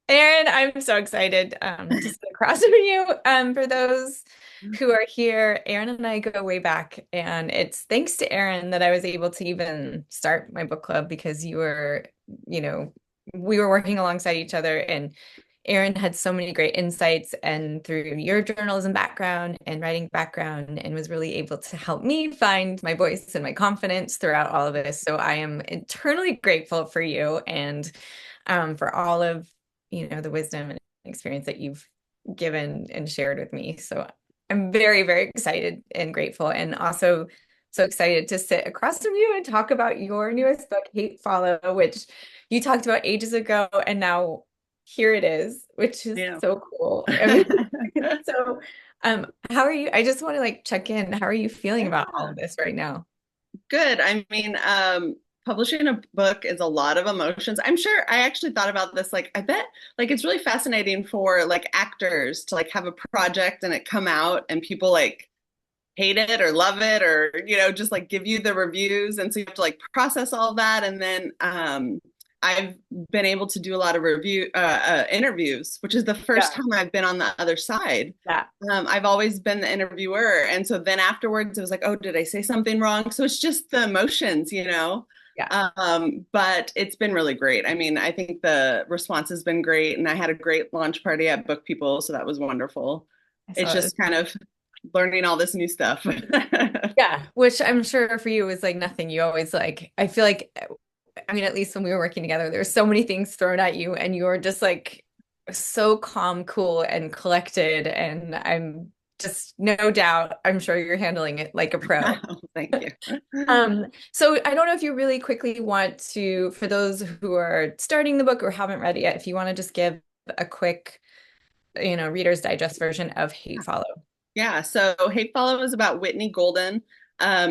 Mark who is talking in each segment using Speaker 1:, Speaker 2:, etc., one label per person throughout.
Speaker 1: Erin, I'm so excited to sit across from you. For those who are here, Erin and I go way back, and it's thanks to Erin that I was able to even start my book club because you know, we were working alongside each other, and Erin had so many great insights, and through your journalism background and writing background, and was really able to help me find my voice and my confidence throughout all of this. So I am eternally grateful for you and for all of the wisdom and experience that you've given and shared with me. So I'm very, very excited and grateful, and also so excited to sit across from you and talk about your newest book, Hate Follow, which you talked about ages ago, and now here it is, which is
Speaker 2: Yeah.
Speaker 1: so cool. I mean, so how are you? I just want to like check in. How are you feeling about all
Speaker 2: Yeah.
Speaker 1: of this right now?
Speaker 2: Good. I mean, publishing a book is a lot of emotions. I'm sure I actually thought about this. Like, I bet like it's really fascinating for like actors to like have a project and it come out and people like hate it or love it or, just like give you the reviews. And so you have to like process all that. And then I've been able to do a lot of interviews, which is the first
Speaker 1: Yeah.
Speaker 2: time I've been on the other side.
Speaker 1: Yeah.
Speaker 2: I've always been the interviewer. And so then afterwards, it was like, oh, did I say something wrong? So it's just the emotions.
Speaker 1: Yeah.
Speaker 2: But it's been really great. I mean, I think the response has been great. And I had a great launch party at Book People. So that was wonderful.
Speaker 1: I
Speaker 2: It's
Speaker 1: saw it.
Speaker 2: just kind of learning all this new stuff.
Speaker 1: Yeah, which I'm sure for you is like nothing. You always like, I feel like, I mean, at least when we were working together, there were so many things thrown at you, and you were just like so calm, cool, and collected. And I'm just no doubt, I'm sure you're handling it like a pro.
Speaker 2: Thank you.
Speaker 1: So I don't know if you really quickly want to, for those who are starting the book or haven't read it yet, if you want to just give a quick, Reader's Digest version of Hate Follow.
Speaker 2: Yeah, so Hate Follow is about Whitney Golden.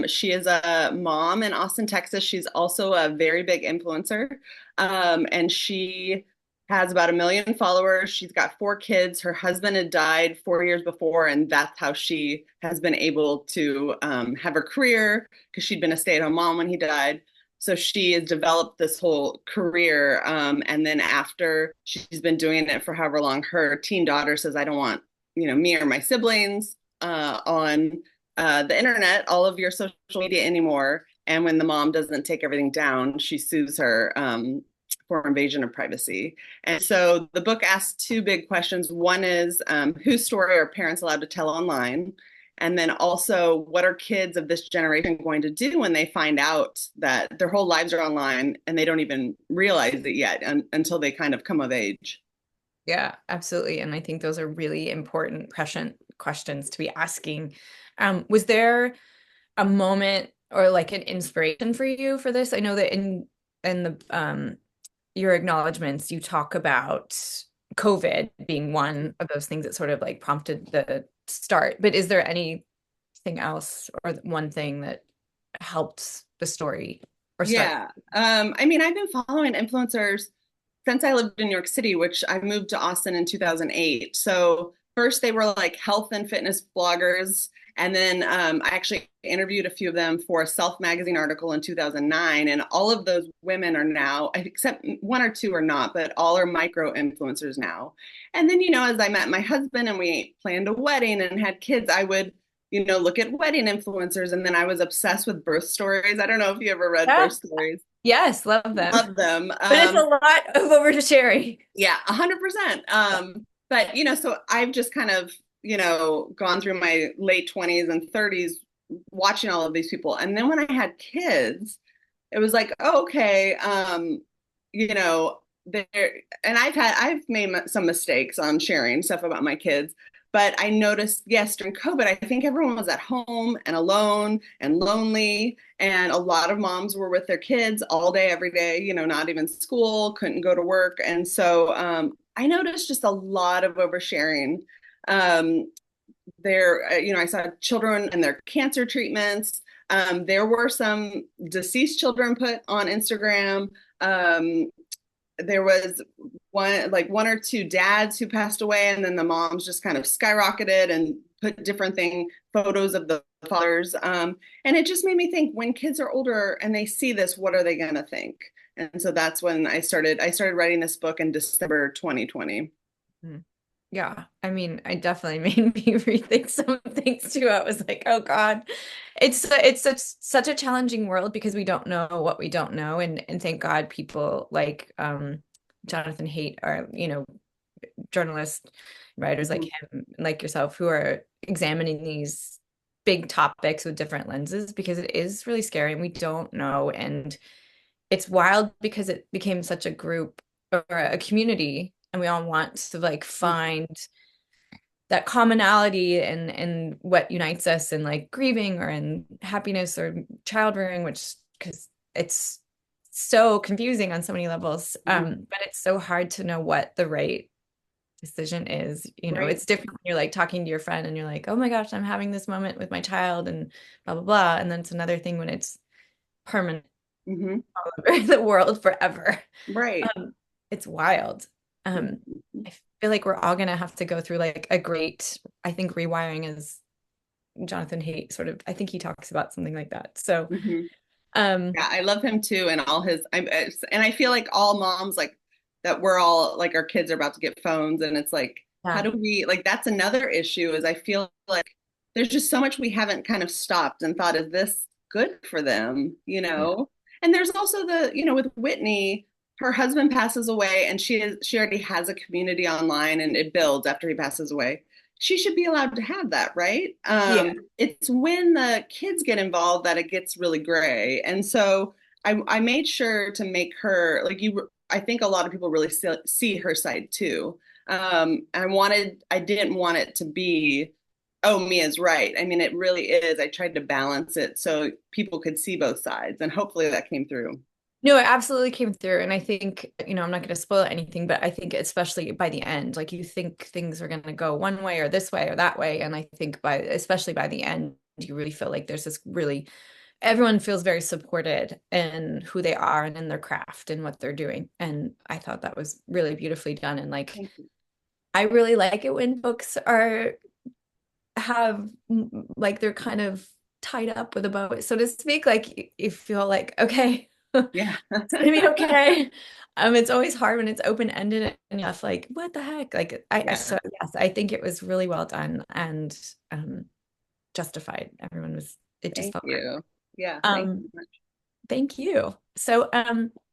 Speaker 2: She is a mom in Austin, Texas. She's also a very big influencer. And she has about 1 million followers. She's got 4 kids. Her husband had died 4 years before, and that's how she has been able to have her career because she'd been a stay-at-home mom when he died. So she has developed this whole career. And then after she's been doing it for however long, her teen daughter says, I don't want me or my siblings on the internet, all of your social media anymore. And when the mom doesn't take everything down, she sues her for invasion of privacy. And so the book asks 2 big questions. One is whose story are parents allowed to tell online? And then also, what are kids of this generation going to do when they find out that their whole lives are online and they don't even realize it yet until they kind of come of age?
Speaker 1: Yeah, absolutely. And I think those are really important, prescient questions to be asking. Was there a moment or like an inspiration for you for this? I know that in the your acknowledgments, you talk about COVID being one of those things that sort of like prompted the start. But is there anything else or one thing that helped the story or start?
Speaker 2: Yeah. I mean, I've been following influencers since I lived in New York City, which I moved to Austin in 2008. So first they were like health and fitness bloggers. And then I actually interviewed a few of them for a Self magazine article in 2009. And all of those women are now, except 1 or 2 are not, but all are micro influencers now. And then, as I met my husband and we planned a wedding and had kids, I would look at wedding influencers. And then I was obsessed with birth stories. I don't know if you ever read
Speaker 1: Yeah.
Speaker 2: birth stories.
Speaker 1: Yes, love them.
Speaker 2: Love them.
Speaker 1: But it's a lot of oversharing.
Speaker 2: Yeah, 100%. But so I've just kind of, gone through my late 20s and 30s watching all of these people. And then when I had kids, it was like, oh, okay, there and I've made some mistakes on sharing stuff about my kids. But I noticed, yes, during COVID, I think everyone was at home and alone and lonely. And a lot of moms were with their kids all day, every day, not even school, couldn't go to work. And so I noticed just a lot of oversharing. Um, I saw children and their cancer treatments. There were some deceased children put on Instagram. There was 1 or 2 dads who passed away, and then the moms just kind of skyrocketed and put different photos of the fathers. And it just made me think, when kids are older and they see this, what are they going to think? And so that's when I started writing this book in December 2020.
Speaker 1: Mm. Yeah, I mean, I definitely made me rethink some things too. I was like, oh God, it's such a challenging world because we don't know what we don't know, and thank God people like Jonathan Haidt are, journalists, writers like
Speaker 2: Mhm.
Speaker 1: him, like yourself, who are examining these big topics with different lenses because it is really scary and we don't know. And it's wild because it became such a group or a community, and we all want to like find that commonality and what unites us in like grieving or in happiness or child rearing, which because it's so confusing on so many levels.
Speaker 2: Mhm.
Speaker 1: But it's so hard to know what the right decision is.
Speaker 2: Right.
Speaker 1: It's different when you're like talking to your friend and you're like, oh my gosh, I'm having this moment with my child and blah blah blah. And then it's another thing when it's permanent
Speaker 2: Hmm.
Speaker 1: all over the world forever.
Speaker 2: Right.
Speaker 1: Um, it's wild.
Speaker 2: Mhm.
Speaker 1: I feel like we're all gonna have to go through like a great, I think rewiring is Jonathan Haidt sort of, I think he talks about something like that. So,
Speaker 2: Mhm.
Speaker 1: um,
Speaker 2: Yeah, I love him too, and all his. And I feel like all moms like that. We're all like our kids are about to get phones, and it's like, how
Speaker 1: yeah,
Speaker 2: do we like? That's another issue. Is I feel like there's just so much we haven't kind of stopped and thought, is this good for them?
Speaker 1: yeah,
Speaker 2: And there's also with Whitney, her husband passes away, and she already has a community online, and it builds after he passes away. She should be allowed to have that, right?
Speaker 1: yeah.
Speaker 2: It's when the kids get involved that it gets really gray. And so I made sure to make her like you. I think a lot of people really see her side too. I didn't want it to be, oh, Mia's right. I mean, it really is. I tried to balance it so people could see both sides, and hopefully that came through.
Speaker 1: No, it absolutely came through. And I think, I'm not going to spoil anything, but I think especially by the end, like you think things are going to go one way or this way or that way. And I think especially by the end, you really feel like there's this really, everyone feels very supported in who they are and in their craft and what they're doing. And I thought that was really beautifully done. And like,
Speaker 2: Thank you.
Speaker 1: I really like it when books have like they're kind of tied up with a bow, so to speak. Like you feel like, okay,
Speaker 2: Yeah.
Speaker 1: it's gonna be okay. It's always hard when it's open-ended and you're left like, what the heck? Like
Speaker 2: Yeah.
Speaker 1: so yes, I think it was really well done and justified. It just
Speaker 2: Thank
Speaker 1: felt great.
Speaker 2: you. Yeah. Thank
Speaker 1: Um,
Speaker 2: you so much.
Speaker 1: Thank you. So,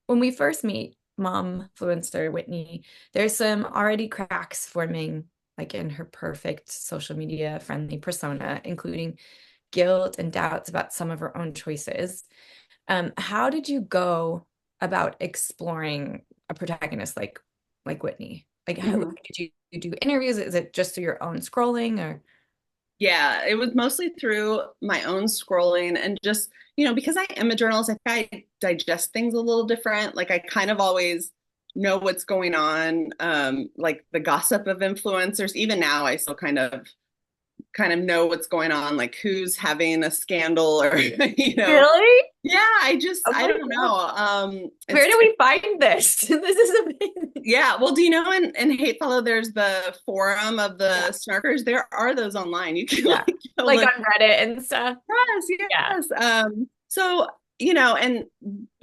Speaker 1: when we first meet mom influencer Whitney, there's some already cracks forming like in her perfect social media friendly persona, including guilt and doubts about some of her own choices. How did you go about exploring a protagonist like Whitney? Like, how
Speaker 2: Mhm.
Speaker 1: did you do interviews? Is it just through your own scrolling or?
Speaker 2: Yeah, it was mostly through my own scrolling and just, because I am a journalist, I think I digest things a little different. Like I kind of always know what's going on, like the gossip of influencers. Even now, I still kind of know what's going on, like who's having a scandal or,
Speaker 1: Really?
Speaker 2: yeah,
Speaker 1: Oh
Speaker 2: I
Speaker 1: my
Speaker 2: don't
Speaker 1: God.
Speaker 2: know.
Speaker 1: Where
Speaker 2: It's
Speaker 1: do we find this? This is amazing.
Speaker 2: Yeah, well, do you know in Hate Follow there's the forum of
Speaker 1: Yeah.
Speaker 2: the snarkers? There are those online. You can
Speaker 1: Yeah.
Speaker 2: like go
Speaker 1: Like
Speaker 2: look.
Speaker 1: on Reddit and stuff.
Speaker 2: Yes,
Speaker 1: Yeah.
Speaker 2: yes. So, and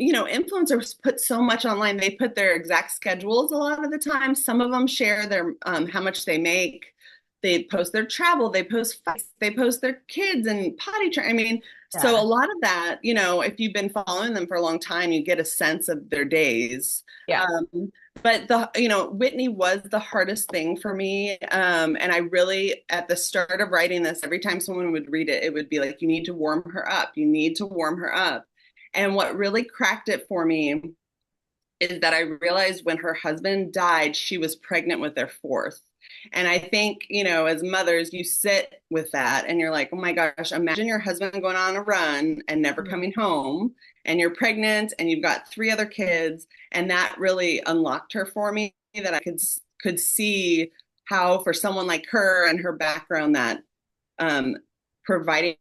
Speaker 2: influencers put so much online. They put their exact schedules a lot of the time. Some of them share their how much they make. They post their travel, they post fights, they post their kids and potty train. I mean, so a
Speaker 1: Yeah.
Speaker 2: lot of that, if you've been following them for a long time, you get a sense of their days.
Speaker 1: Yeah.
Speaker 2: But Whitney was the hardest thing for me. And I really, at the start of writing this, every time someone would read it, it would be like, you need to warm her up. You need to warm her up. And what really cracked it for me is that I realized when her husband died, she was pregnant with their fourth. And I think, as mothers, you sit with that and you're like, oh my gosh, imagine your husband going on a run and never
Speaker 1: Mhm.
Speaker 2: coming home, and you're pregnant and you've got three other kids. And that really unlocked her for me, that I could see how for someone like her and her background that um, providing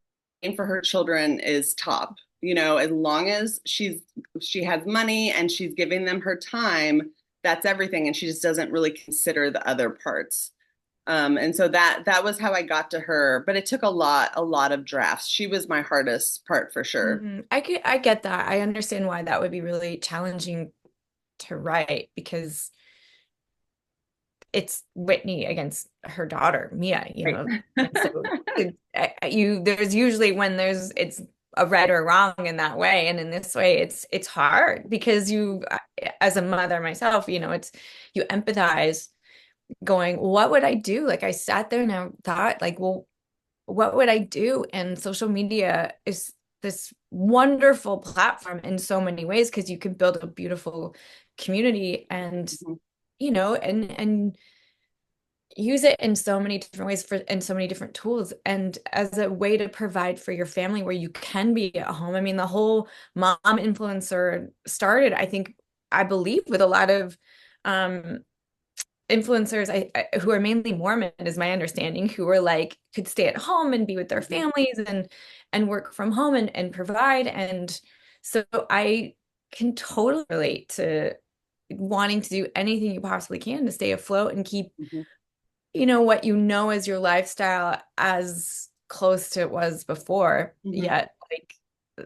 Speaker 2: for her children is top. As long as she has money and she's giving them her time, that's everything, and she just doesn't really consider the other parts. And so that was how I got to her, but it took a lot of drafts. She was my hardest part for sure.
Speaker 1: I get that. I understand why that would be really challenging to write because it's Whitney against her daughter, Mia,
Speaker 2: Right.
Speaker 1: And so there's usually when it's a right or wrong in that way. And in this way, it's hard because as a mother myself, it's you empathize going, what would I do? Like I sat there and I thought like, well, what would I do? And social media is this wonderful platform in so many ways because you can build a beautiful community and
Speaker 2: Mhm,
Speaker 1: and use it in so many different ways and so many different tools and as a way to provide for your family where you can be at home. I mean, the whole mom influencer started, I believe, with a lot of um influencers who are mainly Mormon, is my understanding, who were like could stay at home and be with their
Speaker 2: mhm,
Speaker 1: families and work from home and provide. And so I can totally relate to wanting to do anything you possibly can to stay afloat and keep,
Speaker 2: mhm,
Speaker 1: what as your lifestyle as close to it was before,
Speaker 2: mhm.
Speaker 1: yet like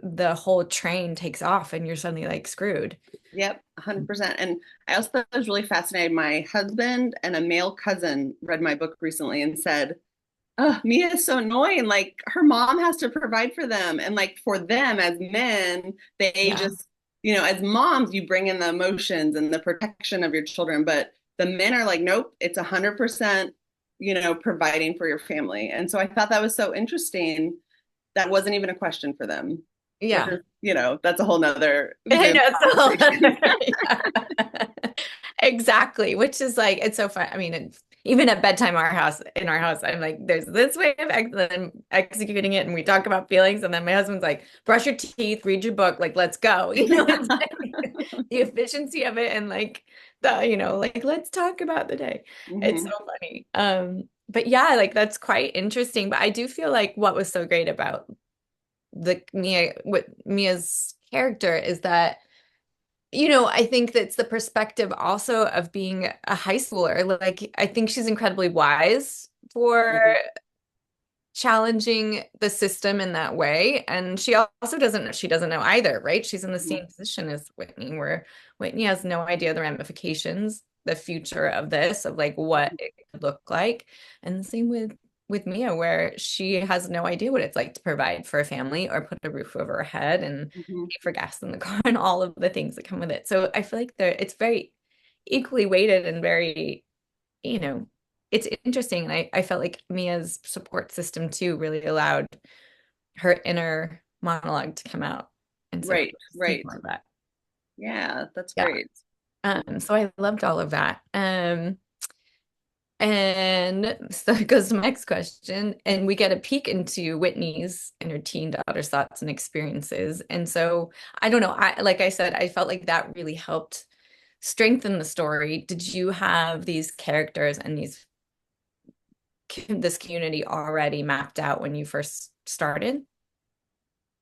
Speaker 1: the whole train takes off and you're suddenly like screwed.
Speaker 2: Yep, 100%. And I also thought it was really fascinating. My husband and a male cousin read my book recently and said, oh, Mia is so annoying. Like her mom has to provide for them. And like for them as men, they
Speaker 1: Yeah.
Speaker 2: just, as moms, you bring in the emotions and the protection of your children. But the men are like, nope, it's 100%, providing for your family. And so I thought that was so interesting. That wasn't even a question for them, which
Speaker 1: Yeah.
Speaker 2: is, that's a whole nother
Speaker 1: I
Speaker 2: Zoom
Speaker 1: know it's a whole
Speaker 2: conversation.
Speaker 1: other, yeah. Exactly, which is like it's so fun. I mean, it's even at bedtime in our house, I'm like, there's this way of then executing it, and we talk about feelings, and then my husband's like, brush your teeth, read your book, like let's go. It's like the efficiency of it and like like let's talk about the day. It's so
Speaker 2: Hmm.
Speaker 1: funny. But yeah, like that's quite interesting. But I do feel like what was so great about Mia's character is that I think that's the perspective also of being a high schooler. Like, I think she's incredibly wise for
Speaker 2: Hmm.
Speaker 1: challenging the system in that way. And she doesn't know either, right? She's in the
Speaker 2: Hmm.
Speaker 1: same position as Whitney, where Whitney has no idea the ramifications, the future of this, of like what it could look like. And the same with Mia, where she has no idea what it's like to provide for a family or put a roof over her head and
Speaker 2: Hmm.
Speaker 1: pay for gas in the car and all of the things that come with it. So I feel like it's very equally weighted and very, you know, it's interesting. And I felt like Mia's support system too really allowed her inner monologue to come out. And so
Speaker 2: Right,
Speaker 1: people see
Speaker 2: right.
Speaker 1: more of that.
Speaker 2: Yeah, that's
Speaker 1: Yeah.
Speaker 2: great.
Speaker 1: So I loved all of that. And so it goes to my next question, and we get a peek into Whitney's and her teen daughter's thoughts and experiences. And so I don't know, like I said, I felt like that really helped strengthen the story. Did you have these characters and this community already mapped out when you first started?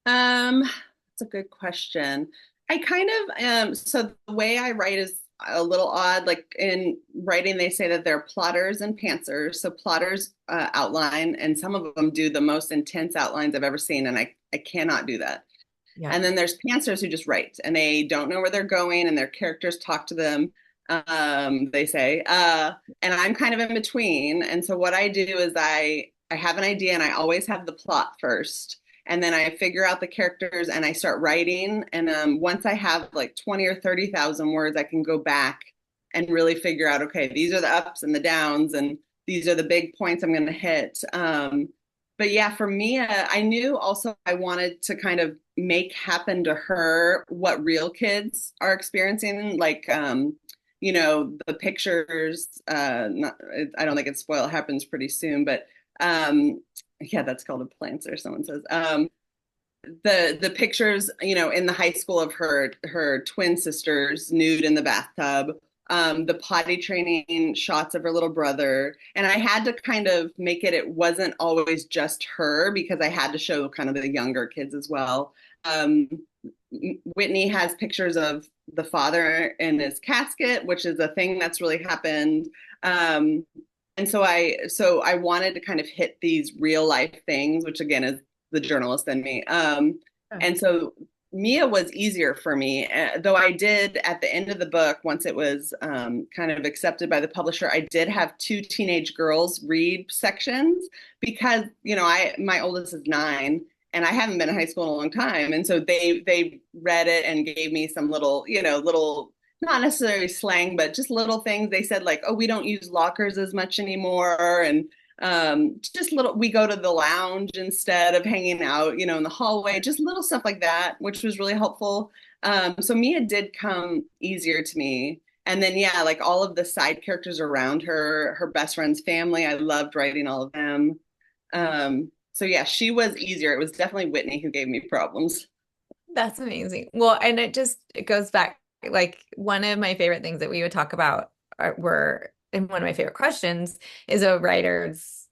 Speaker 2: That's a good question. I kind of so the way I write is a little odd. Like in writing, they say that they're plotters and pantsers. So plotters outline, and some of them do the most intense outlines I've ever seen, and I cannot do that.
Speaker 1: Yeah.
Speaker 2: And then there's pantsers who just write, and they don't know where they're going, and their characters talk to them. They say, and I'm kind of in between. And so what I do is I have an idea, and I always have the plot first, and then I figure out the characters, and I start writing. And once I have like 20 or 30,000 words, I can go back and really figure out, okay, these are the ups and the downs, and these are the big points I'm going to hit. But yeah, for me, I knew also I wanted to kind of make happen to her what real kids are experiencing, like the pictures. Not, I don't think it's spoiled. It happens pretty soon, but um, yeah, that's called a planter. Someone says the pictures, in the high school of her twin sisters nude in the bathtub, the potty training shots of her little brother, and I had to kind of make it wasn't always just her because I had to show kind of the younger kids as well. Um, Whitney has pictures of the father in his casket, which is a thing that's really happened. Um, And so I wanted to kind of hit these real life things, which again is the journalist in me. And so Mia was easier for me, though I did at the end of the book, once it was kind of accepted by the publisher, I did have two teenage girls read sections because, I my oldest is 9 and I haven't been in high school in a long time. And so they read it and gave me some little, little not necessarily slang, but just little things. They said like, oh, we don't use lockers as much anymore. And just little, we go to the lounge instead of hanging out, in the hallway, just little stuff like that, which was really helpful. So Mia did come easier to me. And then, yeah, like all of the side characters around her, her best friend's family, I loved writing all of them. So yeah, she was easier. It was definitely Whitney who gave me problems.
Speaker 1: That's amazing. Well, and it goes back, like one of my favorite things that we would talk about were, and one of my favorite questions is a writer's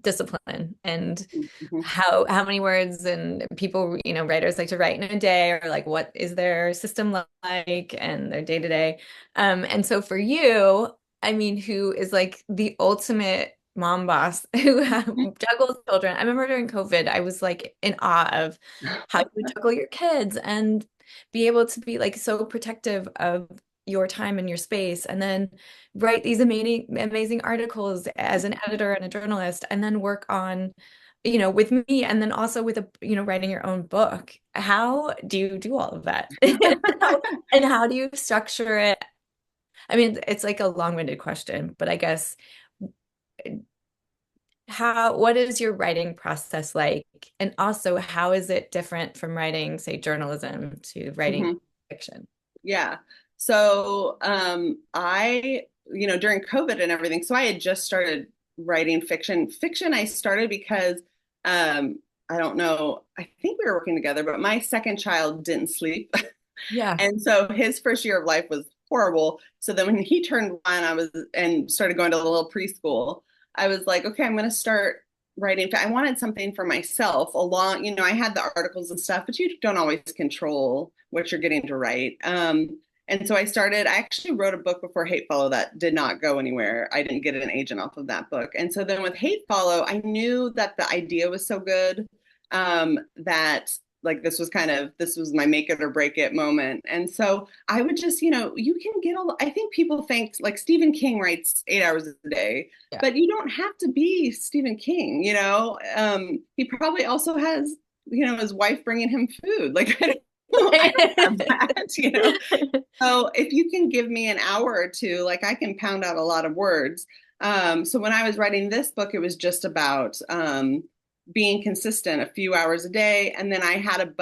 Speaker 1: discipline and
Speaker 2: Mhm.
Speaker 1: how many words and people, writers like to write in a day, or like what is their system like and their day to day. And so for you, I mean, who is like the ultimate mom boss who juggles children. I remember during COVID, I was like in awe of how you would juggle your kids and be able to be like so protective of your time and your space, and then write these amazing articles as an editor and a journalist, and then work on, with me, and then also with writing your own book. How do you do all of that? And how do you structure it? I mean, it's like a long-winded question, but I guess what is your writing process like? And also, how is it different from writing, say, journalism to writing
Speaker 2: Mhm.
Speaker 1: fiction?
Speaker 2: Yeah. So during COVID and everything, so I had just started writing fiction. Fiction I started because I don't know, I think we were working together, but my second child didn't sleep.
Speaker 1: Yeah.
Speaker 2: And so his first year of life was horrible. So then when he turned 1, I was and started going to a little preschool, I was like, okay, I'm going to start writing. I wanted something for myself along, I had the articles and stuff, but you don't always control what you're getting to write. And so I actually wrote a book before Hate Follow that did not go anywhere. I didn't get an agent off of that book. And so then with Hate Follow, I knew that the idea was so good that like this was my make it or break it moment. And so I would just, you can get I think people think like Stephen King writes 8 hours a day,
Speaker 1: Yeah.
Speaker 2: but you don't have to be Stephen King, he probably also has, his wife bringing him food. Like I don't have that. So if you can give me an hour or two, like I can pound out a lot of words. So when I was writing this book, it was just about being consistent a few hours a day. And then I have an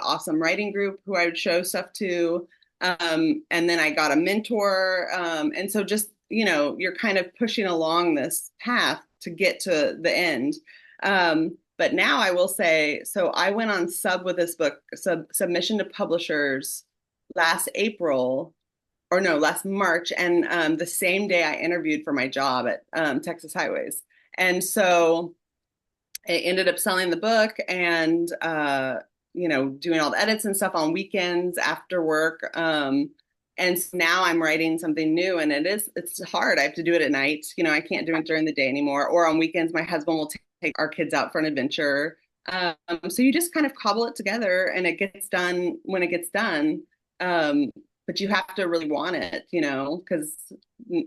Speaker 2: awesome writing group who I would show stuff to. And then I got a mentor. And so just, you're kind of pushing along this path to get to the end. But now I will say, so I went on sub with this book, submission to publishers last April, or no, last March. And the same day I interviewed for my job at Texas Highways. And so I ended up selling the book and, doing all the edits and stuff on weekends after work. And so now I'm writing something new and it's hard. I have to do it at night. I can't do it during the day anymore. Or on weekends, my husband will take our kids out for an adventure. So you just kind of cobble it together and it gets done when it gets done. But you have to really want it, because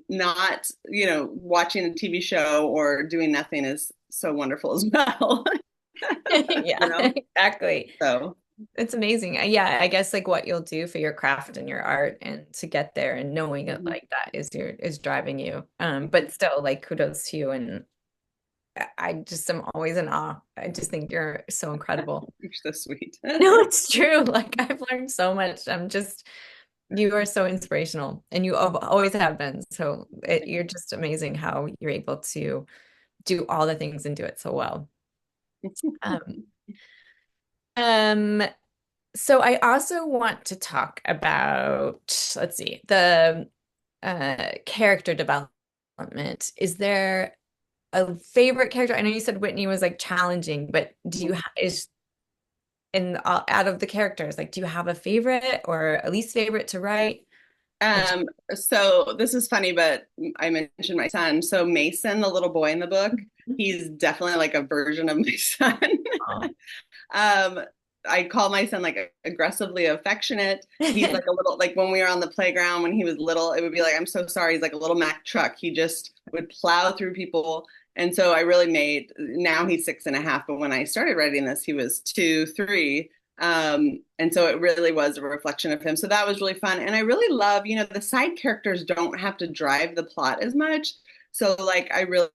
Speaker 2: not, watching a TV show or doing nothing is so wonderful as well. you
Speaker 1: Yeah,
Speaker 2: know,
Speaker 1: exactly.
Speaker 2: so
Speaker 1: It's amazing. Yeah, I guess like what you'll do for your craft and your art and to get there and knowing it
Speaker 2: mhm.
Speaker 1: like that is driving you. But still like kudos to you, and I just am always in awe. I just think you're so incredible.
Speaker 2: You're so sweet.
Speaker 1: No, it's true. Like I've learned so much. You are so inspirational and you always have been. So you're just amazing how you're able to do all the things and do it so well. Um, um, so I also want to talk about, let's see, the character development. Is there a favorite character? I know you said Whitney was like challenging, but is in out of the characters, like, do you have a favorite or a least favorite to write?
Speaker 2: Um, so this is funny, but I mentioned my son. So Mason, the little boy in the book, he's definitely like a version of my son.
Speaker 1: Oh.
Speaker 2: Um, I call my son like aggressively affectionate. He's like a little, like when we were on the playground when he was little, it would be like, I'm so sorry. He's like a little Mack truck. He just would plow through people. And so I really made, now he's 6.5, but when I started writing this, he was 2, 3. And so it really was a reflection of him. So that was really fun. And I really love, the side characters don't have to drive the plot as much. So like I really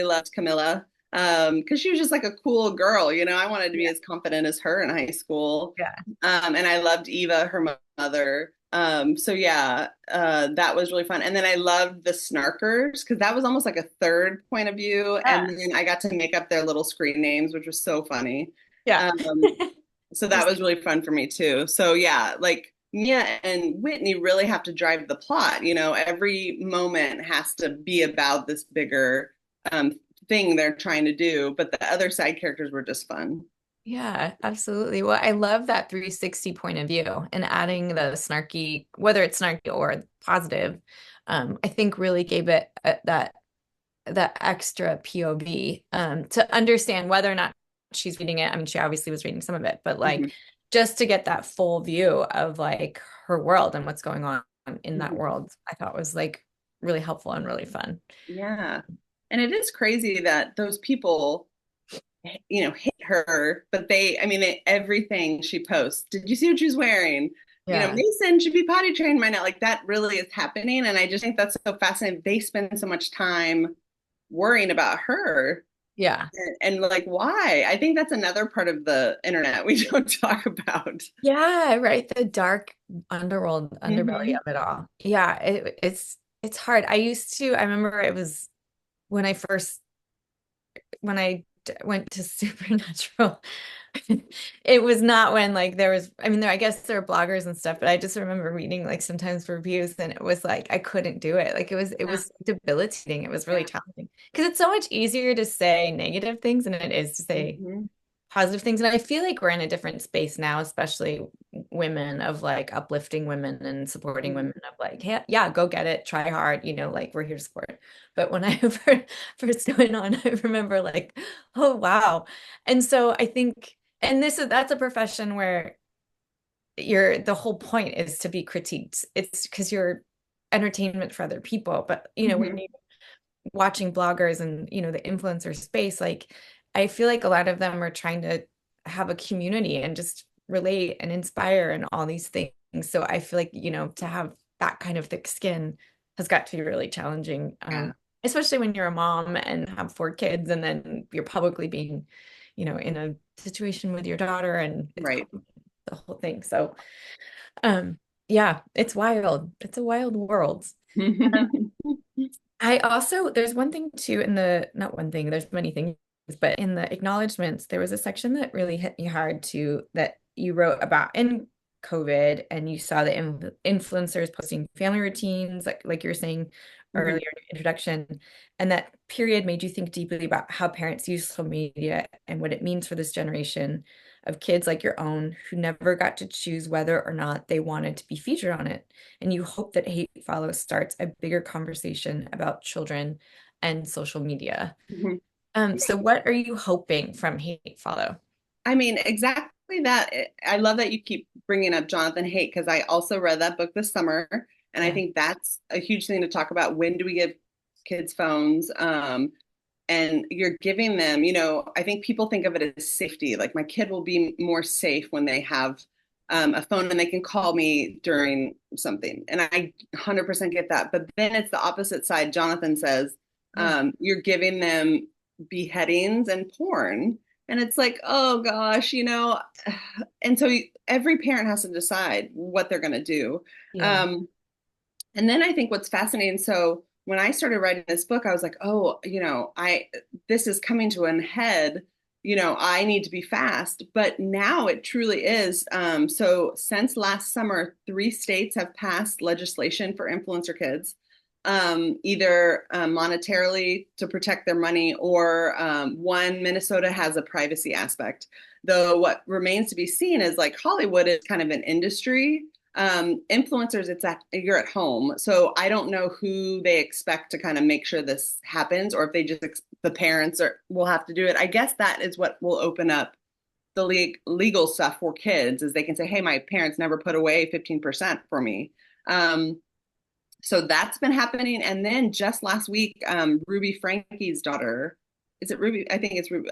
Speaker 2: loved Camilla because she was just like a cool girl. I wanted to be
Speaker 1: Yeah.
Speaker 2: as confident as her in high school.
Speaker 1: Yeah.
Speaker 2: And I loved Eva, her mother. So yeah, that was really fun. And then I loved the snarkers because that was almost like a third point of view. And then I got to make up their little screen names, which was so funny.
Speaker 1: Yeah.
Speaker 2: Um, so that was really fun for me too. So yeah, like Mia and Whitney really have to drive the plot. Every moment has to be about this bigger thing they're trying to do, but the other side characters were just fun.
Speaker 1: Yeah, absolutely. Well, I love that 360 point of view and adding the snarky, whether it's snarky or positive, I think really gave it that extra POV to understand whether or not she's reading it. I mean, she obviously was reading some of it, but like
Speaker 2: Mhm,
Speaker 1: just to get that full view of like her world and what's going on in that
Speaker 2: mhm.
Speaker 1: world, I thought was like really helpful and really fun.
Speaker 2: Yeah. And it is crazy that those people, hate her, but I mean, everything she posts. Did you see what she's wearing?
Speaker 1: Yeah.
Speaker 2: Mason should be potty trained by now. Like that really is happening. And I just think that's so fascinating. They spend so much time worrying about her
Speaker 1: Yeah.
Speaker 2: and like why? I think that's another part of the internet we don't talk about.
Speaker 1: Yeah, right. The dark underworld, underbelly
Speaker 2: Hmm.
Speaker 1: of it all. Yeah, it's hard. I remember it was when I first when I went to Supernatural. It was not when like there was, I mean, I guess there are bloggers and stuff, but I just remember reading like sometimes reviews and it was like I couldn't do it. Like it
Speaker 2: Yeah,
Speaker 1: was debilitating. It was really
Speaker 2: yeah.
Speaker 1: challenging because it's so much easier to say negative things than it is to say
Speaker 2: Hmm.
Speaker 1: positive things. And I feel like we're in a different space now, especially women of like uplifting women and supporting women of like, hey, yeah, go get it, try hard, like we're here to support. But when I first went on, I remember like, oh wow. And so I think, and that's a profession where the whole point is to be critiqued. It's because you're entertainment for other people. But when
Speaker 2: Hmm.
Speaker 1: you watching bloggers and the influencer space, like I feel like a lot of them are trying to have a community and just relate and inspire and all these things. So I feel like to have that kind of thick skin has got to be really challenging,
Speaker 2: Yeah,
Speaker 1: especially when you're a mom and have 4 kids and then you're publicly being in a situation with your daughter and it's
Speaker 2: right.
Speaker 1: the whole thing. So um yeah, it's wild. It's a wild world. I also, there's one thing too not one thing, there's many things, but in the acknowledgments, there was a section that really hit me hard too that you wrote about in COVID and you saw the influencers posting family routines, like you were saying earlier
Speaker 2: Hmm.
Speaker 1: in your introduction. And that period made you think deeply about how parents use social media and what it means for this generation of kids like your own who never got to choose whether or not they wanted to be featured on it. And you hope that Hate Follow starts a bigger conversation about children and social media.
Speaker 2: Hmm.
Speaker 1: So what are you hoping from Hate Follow?
Speaker 2: I mean, exactly that. I love that you keep bringing up Jonathan Haidt because I also read that book this summer, and I
Speaker 1: Yeah.
Speaker 2: think that's a huge thing to talk about. When do we give kids phones? And you're giving them, I think people think of it as safety. Like my kid will be more safe when they have a phone and they can call me during something. And I 100% get that. But then it's the opposite side. Jonathan says,
Speaker 1: Yeah.
Speaker 2: you're giving them beheadings and porn. And it's like, oh gosh, and so every parent has to decide what they're going to do.
Speaker 1: Yeah.
Speaker 2: Um, and then I think what's fascinating, so when I started writing this book, I was like, oh, this is coming to an head. I need to be fast. But now it truly is. So since last summer, 3 states have passed legislation for influencer kids, either monetarily to protect their money, or one, Minnesota has a privacy aspect. Though what remains to be seen is like Hollywood is kind of an industry. Influencers, you're at home, so I don't know who they expect to kind of make sure this happens, or if they just the parents will have to do it. I guess that is what will open up the legal stuff for kids, is they can say, hey, my parents never put away 15% for me. So that's been happening. And then just last week, Ruby Frankie's daughter, is it Ruby? I think it's Ruby.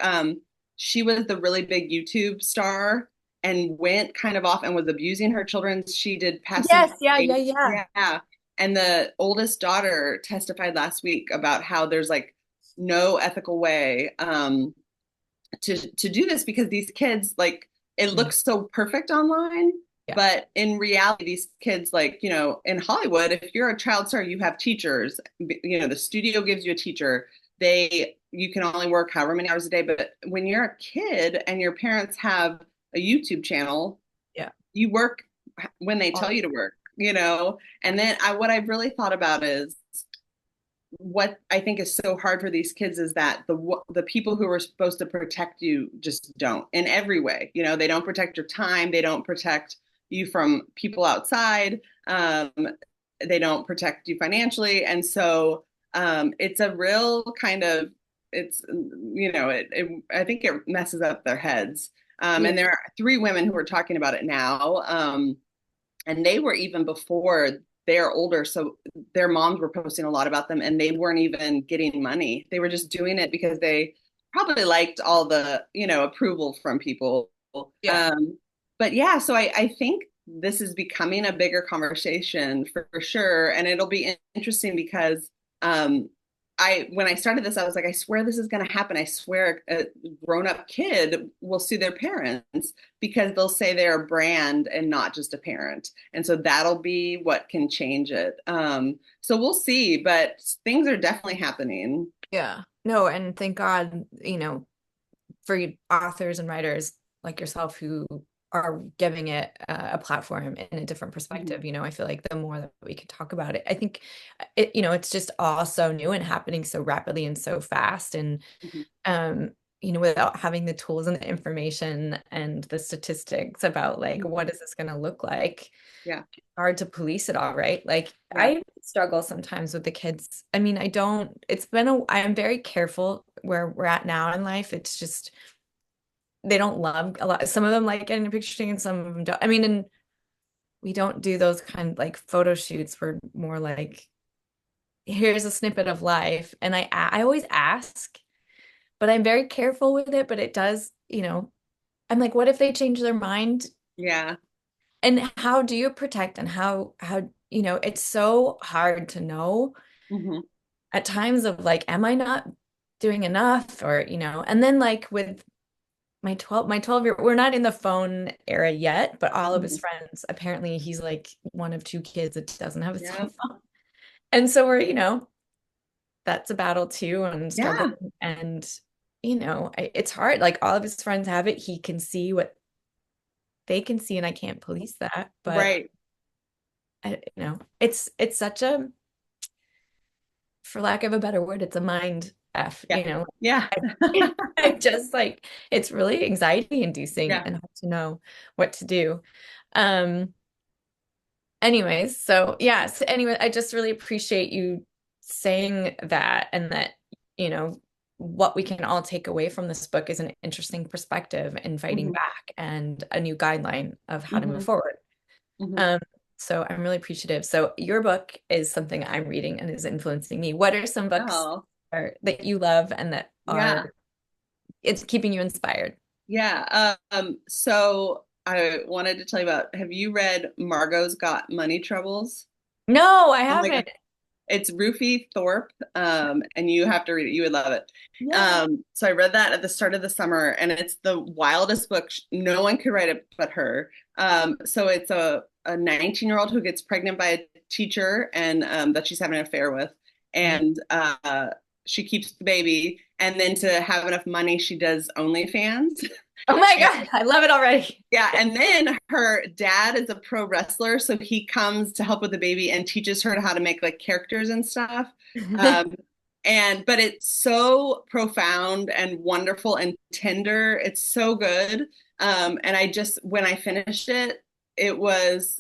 Speaker 2: She was the really big YouTube star and went kind of off and was abusing her children. She did passive.
Speaker 1: Yes, yeah, yeah, yeah.
Speaker 2: Yeah. And the oldest daughter testified last week about how there's like no ethical way to do this, because these kids, like, it
Speaker 1: Yeah.
Speaker 2: looks so perfect online,
Speaker 1: Yeah.
Speaker 2: but in reality these kids, like, in Hollywood, if you're a child star, you have teachers, the studio gives you a teacher. You can only work however many hours a day, but when you're a kid and your parents have a YouTube channel,
Speaker 1: Yeah.
Speaker 2: you work when they
Speaker 1: All
Speaker 2: tell
Speaker 1: the
Speaker 2: you to
Speaker 1: time.
Speaker 2: work,
Speaker 1: Yeah.
Speaker 2: and then what I've really thought about is what I think is so hard for these kids is that the people who are supposed to protect you just don't, in every way. They don't protect your time. They don't protect you from people outside. They don't protect you financially, and so it's a real kind of it's I think it messes up their heads.
Speaker 1: Yeah.
Speaker 2: And there are three women who are talking about it now. And they were even before they're older, so their moms were posting a lot about them, and they weren't even getting money. They were just doing it because they probably liked all the approval from people.
Speaker 1: Yeah.
Speaker 2: But yeah, so I think this is becoming a bigger conversation for sure, and it'll be interesting because when I started this, I was like, I swear this is going to happen. I swear a grown-up kid will sue their parents because they'll say they're a brand and not just a parent. And so that'll be what can change it. So we'll see, but things are definitely happening.
Speaker 1: Yeah. No, and thank God, for authors and writers like yourself who are giving it a platform in a different
Speaker 2: Mhm,
Speaker 1: perspective. I feel like the more that we could talk about it, I think it's just all so new and happening so rapidly and so fast. And
Speaker 2: mhm,
Speaker 1: um, without having the tools and the information and the statistics about like
Speaker 2: mhm.
Speaker 1: what is this going to look like,
Speaker 2: Yeah,
Speaker 1: hard to police it all, right? Like
Speaker 2: yeah.
Speaker 1: I struggle sometimes with the kids. I mean, I'm very careful where we're at now in life. It's just they don't love a lot. Some of them like getting a picture taken, some of them don't. I mean, and we don't do those kind of like photo shoots. We're more like, here's a snippet of life. And I always ask, but I'm very careful with it. But it does, I'm like, what if they change their mind?
Speaker 2: Yeah.
Speaker 1: And how do you protect and how, it's so hard to know
Speaker 2: Hmm.
Speaker 1: at times of like, am I not doing enough? Or, and then like with my 12-year, we're not in the phone era yet, but all of his
Speaker 2: Hmm.
Speaker 1: friends, apparently he's like one of two kids that doesn't have his
Speaker 2: Yeah.
Speaker 1: own phone. And so we're, that's a battle too and
Speaker 2: Yeah.
Speaker 1: struggling. And, it's hard. Like all of his friends have it. He can see what they can see, and I can't police that. But
Speaker 2: Right.
Speaker 1: it's such a, for lack of a better word, it's a mind F,
Speaker 2: Yeah. Yeah.
Speaker 1: I just like it's really anxiety inducing
Speaker 2: Yeah.
Speaker 1: and hard to know what to do. Um, Anyways, so yes, anyway, I just really appreciate you saying that and that, you know, what we can all take away from this book is an interesting perspective in fighting
Speaker 2: Hmm.
Speaker 1: back and a new guideline of how to move
Speaker 2: Hmm.
Speaker 1: forward.
Speaker 2: Hmm.
Speaker 1: Um, so I'm really appreciative. So your book is something I'm reading and is influencing me. What are some books
Speaker 2: Oh,
Speaker 1: that you love and that
Speaker 2: yeah.
Speaker 1: are it's keeping you inspired?
Speaker 2: Yeah. So I wanted to tell you about, have you read Margot's Got Money Troubles?
Speaker 1: No, I
Speaker 2: Oh my God.
Speaker 1: haven't.
Speaker 2: It's Rufi Thorpe, and you have to read it. You would love it.
Speaker 1: Yeah.
Speaker 2: So I read that at the start of the summer, and it's the wildest book. No one could write it but her. So it's a 19-year-old who gets pregnant by a teacher and that she's having an affair with,
Speaker 1: Mm.
Speaker 2: and she keeps the baby. And then to have enough money, she does OnlyFans.
Speaker 1: Oh my God, I love it already.
Speaker 2: Yeah, and then her dad is a pro wrestler, so he comes to help with the baby and teaches her how to make like characters and stuff. Um, but it's so profound and wonderful and tender. It's so good. And I just when I finished it, it was.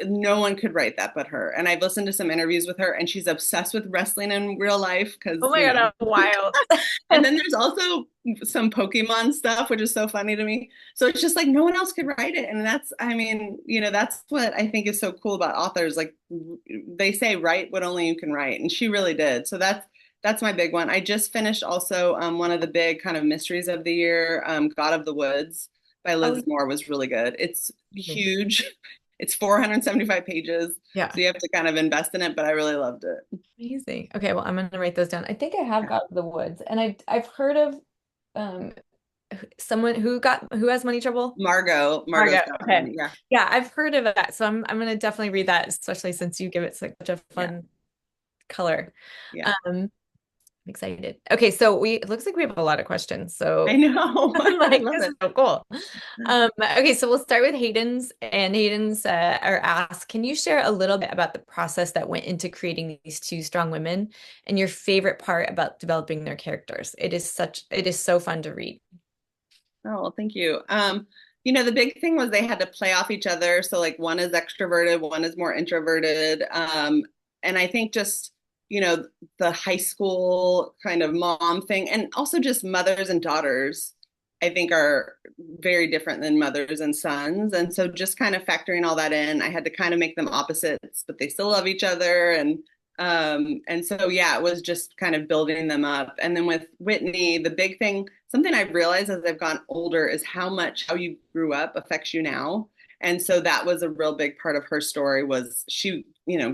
Speaker 2: no one could write that but her. And I've listened to some interviews with her, and she's obsessed with wrestling in real life
Speaker 1: Oh
Speaker 2: because,
Speaker 1: my God, that's wild.
Speaker 2: and then there's also some Pokemon stuff, which is so funny to me. So it's just like no one else could write it. And that's, I mean, that's what I think is so cool about authors. Like they say, write what only you can write. And she really did. So that's my big one. I just finished also one of the big kind of mysteries of the year, God of the Woods by
Speaker 1: Oh,
Speaker 2: Liz Moore was really good. It's
Speaker 1: amazing.
Speaker 2: huge. It's 475 pages.
Speaker 1: Yeah.
Speaker 2: So you have to kind of invest in it, but I really loved it.
Speaker 1: Amazing. Okay, well, I'm gonna write those down. I think I have got the woods, and I've heard of um someone who has money trouble.
Speaker 2: Margot's
Speaker 1: Margo.
Speaker 2: got
Speaker 1: Okay.
Speaker 2: one. Yeah.
Speaker 1: Yeah, I've heard of that. So I'm gonna definitely read that, especially since you give it such a
Speaker 2: Yeah.
Speaker 1: fun color.
Speaker 2: Yeah.
Speaker 1: I'm excited. Okay, so it looks like we have a lot of questions.
Speaker 2: I
Speaker 1: So
Speaker 2: know.
Speaker 1: I'm
Speaker 2: I
Speaker 1: like,
Speaker 2: love
Speaker 1: this
Speaker 2: it.
Speaker 1: is so cool. Okay, so we'll start with Hayden's, and Hayden's are asked, can you share a little bit about the process that went into creating these two strong women and your favorite part about developing their characters? It is so fun to read.
Speaker 2: Oh, well, thank you. The big thing was they had to play off each other. So like one is extroverted, one is more introverted. And I think just, the high school kind of mom thing, and also just mothers and daughters, I think are very different than mothers and sons. And so just kind of factoring all that in, I had to kind of make them opposites, but they still love each other. And so yeah, it was just kind of building them up. And then with Whitney, the big thing, something I've realized as I've gotten older is how you grew up affects you now. And so that was a real big part of her story was she,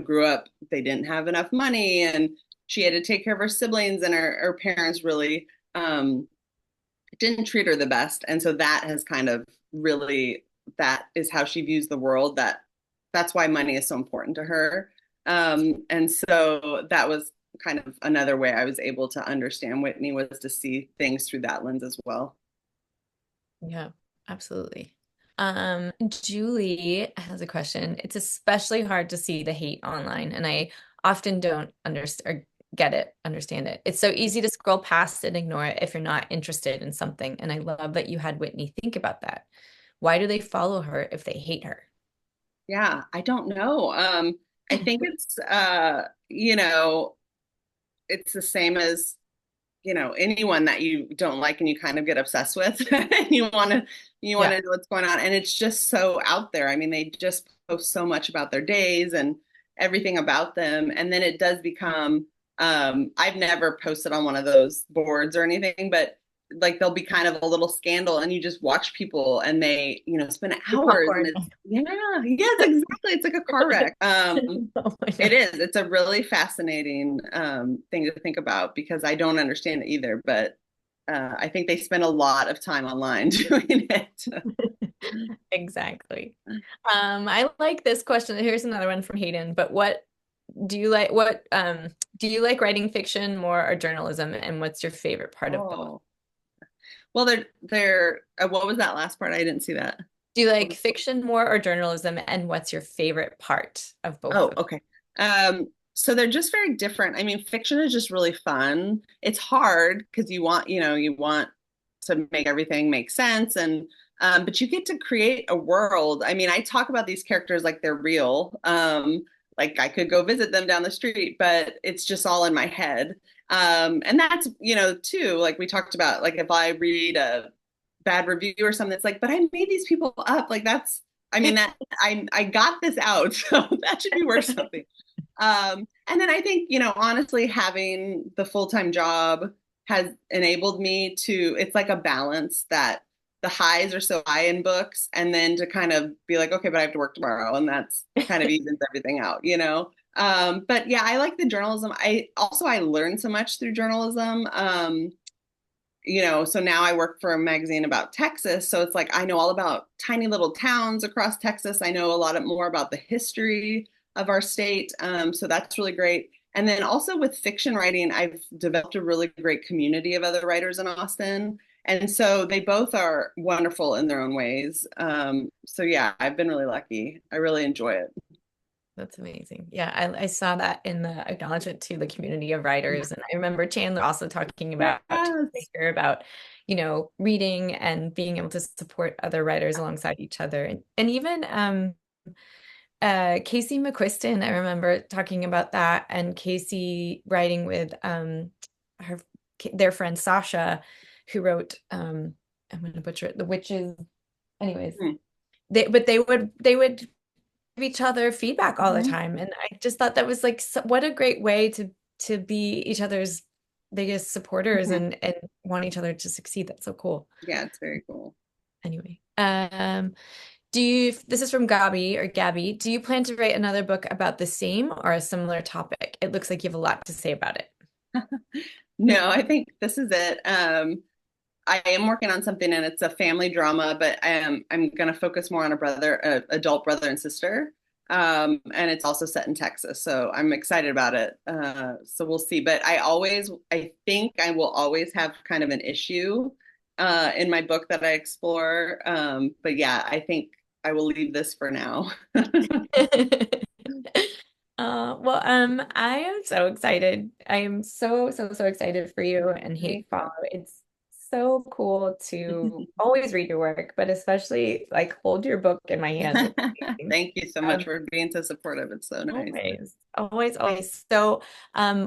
Speaker 2: grew up, they didn't have enough money and she had to take care of her siblings and her parents really didn't treat her the best. And so that has kind of really, that is how she views the world. That's why money is so important to her. And so that was kind of another way I was able to understand Whitney was to see things through that lens as well.
Speaker 1: Yeah, absolutely. Julie has a question. It's especially hard to see the hate online, and I often don't understand or understand it. It's so easy to scroll past and ignore it if you're not interested in something. And I love that you had Whitney think about that. Why do they follow her if they hate her?
Speaker 2: Yeah, I don't know. I think it's the same as anyone that you don't like and you kind of get obsessed with and you want
Speaker 1: Yeah.
Speaker 2: to know what's going on, and it's just so out there. I mean, they just post so much about their days and everything about them, and then it does become I've never posted on one of those boards or anything, but like there'll be kind of a little scandal and you just watch people and they spend
Speaker 1: The
Speaker 2: hours, and
Speaker 1: popcorn.
Speaker 2: it's yeah, yes, exactly, it's like a car wreck.
Speaker 1: Oh my
Speaker 2: It
Speaker 1: God.
Speaker 2: is. It's a really fascinating thing to think about because I don't understand it either, but I think they spend a lot of time online doing it.
Speaker 1: Exactly. I like this question. Here's another one from Hayden. But what do you like writing fiction more or journalism? And what's your favorite part of both?
Speaker 2: Oh, well, they're what was that last part? I didn't see that.
Speaker 1: Do you like fiction more or journalism? And what's your favorite part of both
Speaker 2: Oh,
Speaker 1: of
Speaker 2: okay. So they're just very different. I mean, fiction is just really fun. It's hard because you want to make everything make sense and but you get to create a world. I mean, I talk about these characters like they're real. Like I could go visit them down the street, but it's just all in my head. And that's, too, like we talked about, like if I read a bad review or something, it's like, but I made these people up. Like that's, I mean, that I got this out, so that should be worth something. And then I think, honestly, having the full-time job has enabled me to, it's like a balance that the highs are so high in books, and then to kind of be like, okay, but I have to work tomorrow, and that's kind of evens everything out. But yeah, I like the journalism. I learned so much through journalism. So now I work for a magazine about Texas. So it's like I know all about tiny little towns across Texas. I know a lot more about the history of our state. So that's really great. And then also with fiction writing, I've developed a really great community of other writers in Austin. And so they both are wonderful in their own ways. So yeah, I've been really lucky. I really enjoy it.
Speaker 1: That's amazing. Yeah, I saw that in the acknowledgement to the community of writers. And I remember Chandler also talking about
Speaker 2: Yes.
Speaker 1: reading and being able to support other writers alongside each other. And even Casey McQuiston, I remember talking about that, and Casey writing with her their friend Sasha, who wrote I'm gonna butcher it, The Witches. Anyways,
Speaker 2: Hmm.
Speaker 1: they would give each other feedback all the
Speaker 2: Mhm.
Speaker 1: time, and I just thought that was like what a great way to be each other's biggest supporters
Speaker 2: Mhm.
Speaker 1: and want each other to succeed. That's so cool.
Speaker 2: Yeah, it's very cool.
Speaker 1: Anyway, this is from Gabi or Gabby. Do you plan to write another book about the same or a similar topic? It looks like you have a lot to say about it.
Speaker 2: No, I think this is it. I am working on something and it's a family drama, but I'm going to focus more on a adult brother and sister. And it's also set in Texas, so I'm excited about it. So we'll see. But I think I will always have kind of an issue in my book that I explore. But yeah, I think I will leave this for now.
Speaker 1: Well, I am so excited. I am so excited for you and
Speaker 2: Thank
Speaker 1: Hate
Speaker 2: you.
Speaker 1: Follow. It's so cool to always read your work, but especially like hold your book in my hands. It's amazing.
Speaker 2: Thank you so much for being so supportive. It's so nice.
Speaker 1: Always. So,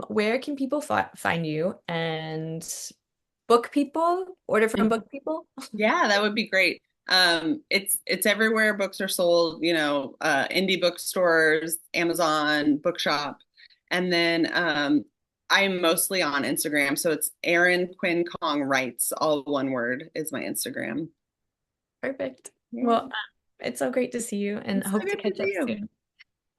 Speaker 1: where can people find you and book people? Order from book people?
Speaker 2: Yeah, that would be great. It's everywhere books are sold, indie bookstores, Amazon, Bookshop. And then I'm mostly on Instagram. So it's Erin Quinn-Kong Writes, all one word is my Instagram.
Speaker 1: Perfect.
Speaker 2: Yeah,
Speaker 1: Well, it's so great to see you and
Speaker 2: it's so
Speaker 1: hope to
Speaker 2: good to
Speaker 1: catch
Speaker 2: see
Speaker 1: up
Speaker 2: you.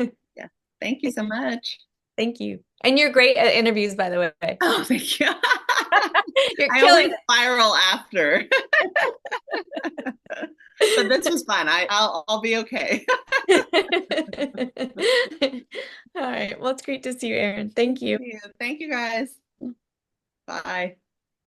Speaker 1: soon.
Speaker 2: Yeah. Thank you so much.
Speaker 1: Thank you. And you're great at interviews, by the way.
Speaker 2: Oh, thank you.
Speaker 1: You're
Speaker 2: I
Speaker 1: killing
Speaker 2: always spiral after, but this was fun. I'll be okay.
Speaker 1: it. All right. Well, it's great to see you, Erin. Thank you.
Speaker 2: Yeah, thank you guys. Bye.